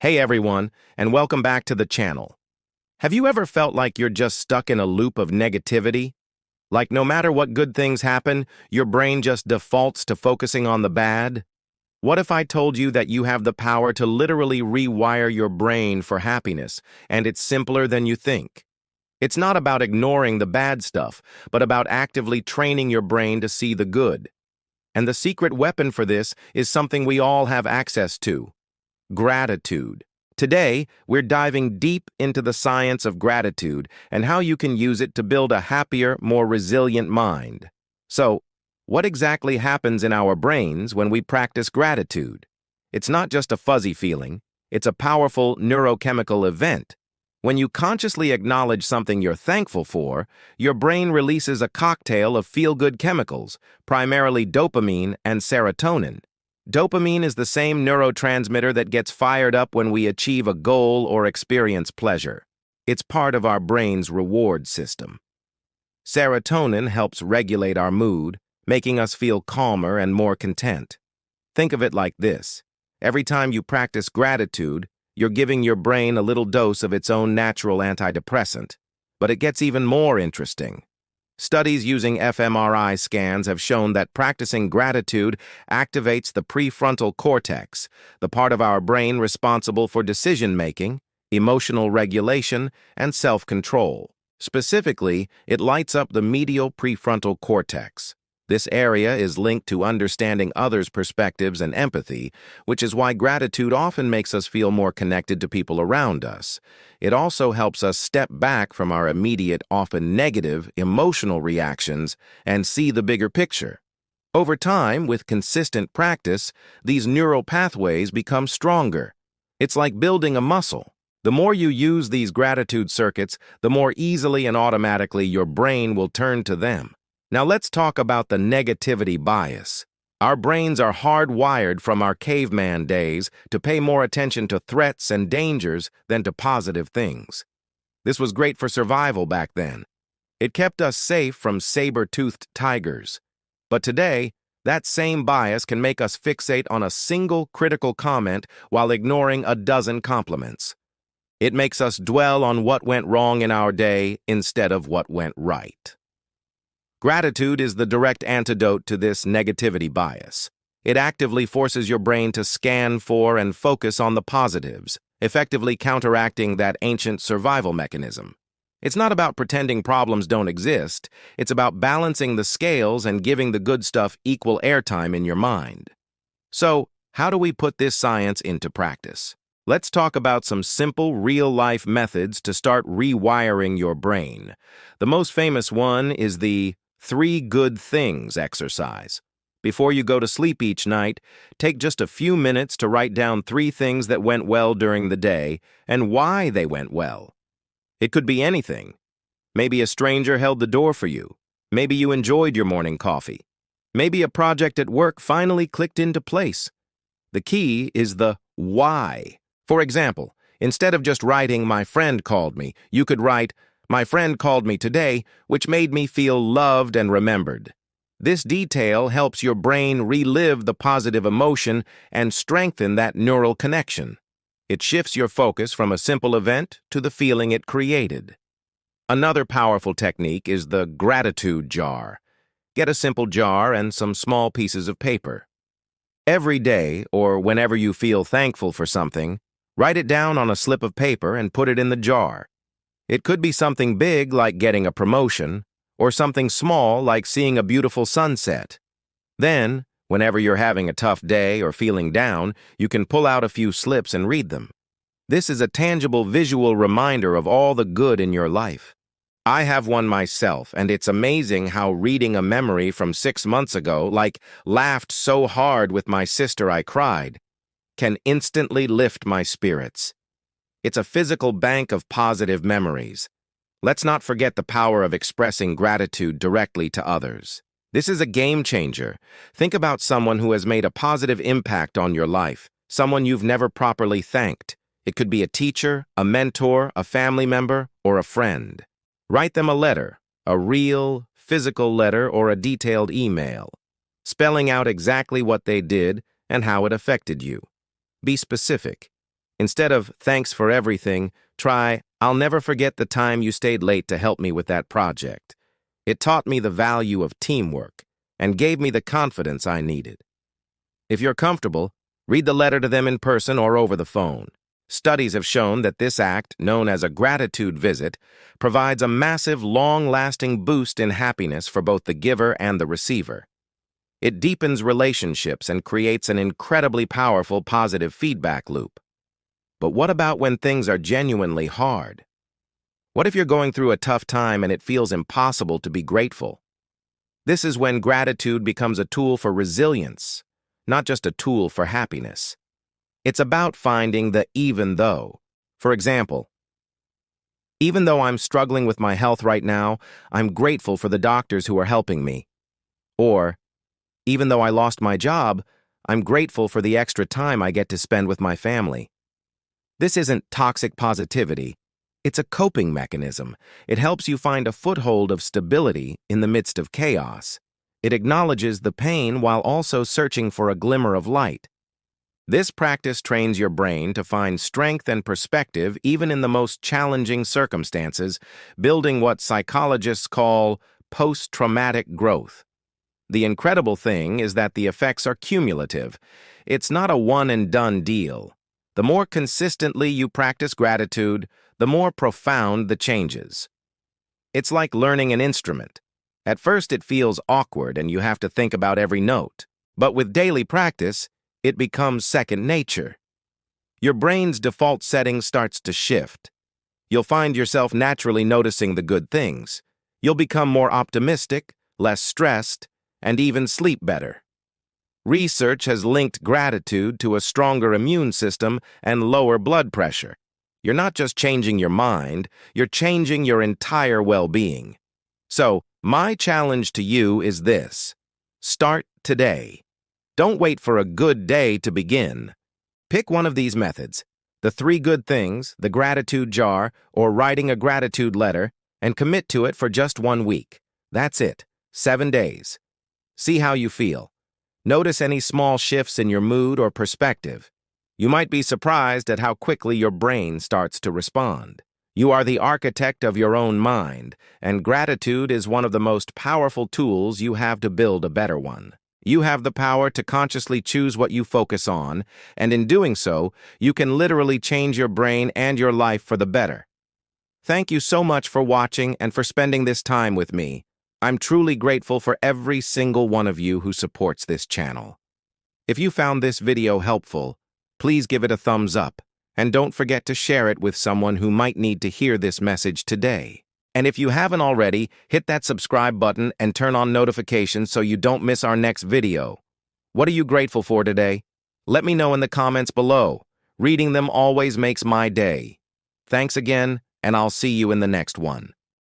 Hey everyone, and welcome back to the channel. Have you ever felt like you're just stuck in a loop of negativity? Like no matter what good things happen, your brain just defaults to focusing on the bad? What if I told you that you have the power to literally rewire your brain for happiness, and it's simpler than you think? It's not about ignoring the bad stuff, but about actively training your brain to see the good. And the secret weapon for this is something we all have access to: gratitude. Today, we're diving deep into the science of gratitude and how you can use it to build a happier, more resilient mind. So, what exactly happens in our brains when we practice gratitude? It's not just a fuzzy feeling, it's a powerful neurochemical event. When you consciously acknowledge something you're thankful for, your brain releases a cocktail of feel-good chemicals, primarily dopamine and serotonin. Dopamine is the same neurotransmitter that gets fired up when we achieve a goal or experience pleasure. It's part of our brain's reward system. Serotonin helps regulate our mood, making us feel calmer and more content. Think of it like this: every time you practice gratitude, you're giving your brain a little dose of its own natural antidepressant. But it gets even more interesting. Studies using fMRI scans have shown that practicing gratitude activates the prefrontal cortex, the part of our brain responsible for decision-making, emotional regulation, and self-control. Specifically, it lights up the medial prefrontal cortex. This area is linked to understanding others' perspectives and empathy, which is why gratitude often makes us feel more connected to people around us. It also helps us step back from our immediate, often negative, emotional reactions and see the bigger picture. Over time, with consistent practice, these neural pathways become stronger. It's like building a muscle. The more you use these gratitude circuits, the more easily and automatically your brain will turn to them. Now let's talk about the negativity bias. Our brains are hardwired from our caveman days to pay more attention to threats and dangers than to positive things. This was great for survival back then. It kept us safe from saber-toothed tigers. But today, that same bias can make us fixate on a single critical comment while ignoring a dozen compliments. It makes us dwell on what went wrong in our day instead of what went right. Gratitude is the direct antidote to this negativity bias. It actively forces your brain to scan for and focus on the positives, effectively counteracting that ancient survival mechanism. It's not about pretending problems don't exist. It's about balancing the scales and giving the good stuff equal airtime in your mind. So, how do we put this science into practice? Let's talk about some simple, real-life methods to start rewiring your brain. The most famous one is the 3 good things exercise. Before you go to sleep each night, take just a few minutes to write down 3 things that went well during the day and why they went well. It could be anything. Maybe a stranger held the door for you. Maybe you enjoyed your morning coffee. Maybe a project at work finally clicked into place. The key is the why. For example, instead of just writing "my friend called me," you could write "my friend called me today, which made me feel loved and remembered." This detail helps your brain relive the positive emotion and strengthen that neural connection. It shifts your focus from a simple event to the feeling it created. Another powerful technique is the gratitude jar. Get a simple jar and some small pieces of paper. Every day, or whenever you feel thankful for something, write it down on a slip of paper and put it in the jar. It could be something big like getting a promotion, or something small like seeing a beautiful sunset. Then, whenever you're having a tough day or feeling down, you can pull out a few slips and read them. This is a tangible visual reminder of all the good in your life. I have one myself, and it's amazing how reading a memory from 6 months ago, like "laughed so hard with my sister I cried," can instantly lift my spirits. It's a physical bank of positive memories. Let's not forget the power of expressing gratitude directly to others. This is a game changer. Think about someone who has made a positive impact on your life, someone you've never properly thanked. It could be a teacher, a mentor, a family member, or a friend. Write them a letter, a real, physical letter or a detailed email, spelling out exactly what they did and how it affected you. Be specific. Instead of "thanks for everything," try "I'll never forget the time you stayed late to help me with that project. It taught me the value of teamwork and gave me the confidence I needed." If you're comfortable, read the letter to them in person or over the phone. Studies have shown that this act, known as a gratitude visit, provides a massive, long-lasting boost in happiness for both the giver and the receiver. It deepens relationships and creates an incredibly powerful positive feedback loop. But what about when things are genuinely hard? What if you're going through a tough time and it feels impossible to be grateful? This is when gratitude becomes a tool for resilience, not just a tool for happiness. It's about finding the even though. For example, even though I'm struggling with my health right now, I'm grateful for the doctors who are helping me. Or, even though I lost my job, I'm grateful for the extra time I get to spend with my family. This isn't toxic positivity. It's a coping mechanism. It helps you find a foothold of stability in the midst of chaos. It acknowledges the pain while also searching for a glimmer of light. This practice trains your brain to find strength and perspective even in the most challenging circumstances, building what psychologists call post-traumatic growth. The incredible thing is that the effects are cumulative. It's not a one-and-done deal. The more consistently you practice gratitude, the more profound the changes. It's like learning an instrument. At first it feels awkward and you have to think about every note. But with daily practice, it becomes second nature. Your brain's default setting starts to shift. You'll find yourself naturally noticing the good things. You'll become more optimistic, less stressed, and even sleep better. Research has linked gratitude to a stronger immune system and lower blood pressure. You're not just changing your mind, you're changing your entire well-being. So, my challenge to you is this: start today. Don't wait for a good day to begin. Pick one of these methods: the 3 good things, the gratitude jar, or writing a gratitude letter, and commit to it for just 1 week. That's it, 7 days. See how you feel. Notice any small shifts in your mood or perspective. You might be surprised at how quickly your brain starts to respond. You are the architect of your own mind, and gratitude is one of the most powerful tools you have to build a better one. You have the power to consciously choose what you focus on, and in doing so, you can literally change your brain and your life for the better. Thank you so much for watching and for spending this time with me. I'm truly grateful for every single one of you who supports this channel. If you found this video helpful, please give it a thumbs up, and don't forget to share it with someone who might need to hear this message today. And if you haven't already, hit that subscribe button and turn on notifications so you don't miss our next video. What are you grateful for today? Let me know in the comments below. Reading them always makes my day. Thanks again, and I'll see you in the next one.